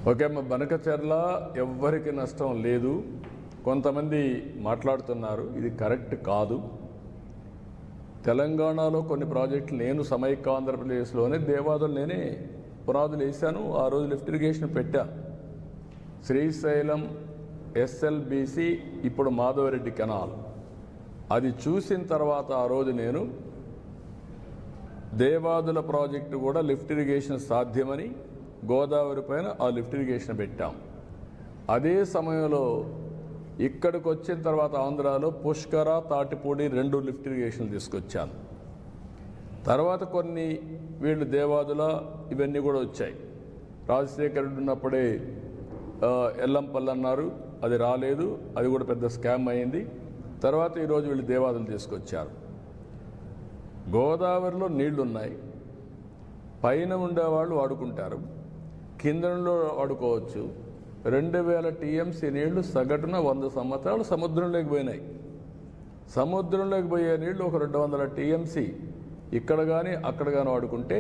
Okay అమ్మ, బనకచెర్ల ఎవ్వరికి నష్టం లేదు. కొంతమంది మాట్లాడుతున్నారు, ఇది కరెక్ట్ కాదు. తెలంగాణలో కొన్ని ప్రాజెక్టులు నేను సమైక్య ఆంధ్రప్రదేశ్లోనే దేవాదులు నేనే పునాదులు వేశాను. ఆ రోజు లిఫ్ట్ ఇరిగేషన్ పెట్టా. శ్రీశైలం ఎస్ఎల్బిసి, ఇప్పుడు మాధవరెడ్డి కెనాల్, అది చూసిన తర్వాత ఆ రోజు నేను దేవాదుల ప్రాజెక్టు కూడా లిఫ్ట్ ఇరిగేషన్ సాధ్యమని గోదావరి పైన ఆ లిఫ్ట్ ఇరిగేషన్ పెట్టాం. అదే సమయంలో ఇక్కడికి వచ్చిన తర్వాత ఆంధ్రాలో పుష్కర, తాటిపూడి 2 లిఫ్ట్ ఇరిగేషన్లు తీసుకొచ్చాను. తర్వాత కొన్ని వీళ్ళు దేవాదుల ఇవన్నీ కూడా వచ్చాయి. రాజశేఖర్ రెడ్డి ఉన్నప్పుడే ఎల్లంపల్లి అన్నారు, అది రాలేదు, అది కూడా పెద్ద స్కామ్ అయింది. తర్వాత ఈరోజు వీళ్ళు దేవాదులు తీసుకొచ్చారు. గోదావరిలో నీళ్లున్నాయి, పైన ఉండేవాళ్ళు వాడుకుంటారు, కిందలో వాడుకోవచ్చు. 2000 టీఎంసీ నీళ్లు సగటున 100 సంవత్సరాలు సముద్రంలోకి పోయినాయి. సముద్రంలోకి పోయే నీళ్లు ఒక 200 టీఎంసీ ఇక్కడ కానీ అక్కడ కానీ వాడుకుంటే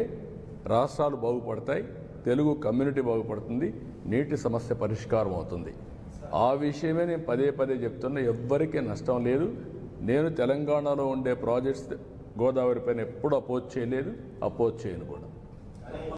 రాష్ట్రాలు బాగుపడతాయి, తెలుగు కమ్యూనిటీ బాగుపడుతుంది, నీటి సమస్య పరిష్కారం అవుతుంది. ఆ విషయమే నేను పదే పదే చెప్తున్నా. ఎవ్వరికీ నష్టం లేదు. నేను తెలంగాణలో ఉండే ప్రాజెక్ట్స్ గోదావరి పైన ఎప్పుడు అపోజ్ చేయలేదు, అపోజ్ చేయను కూడా.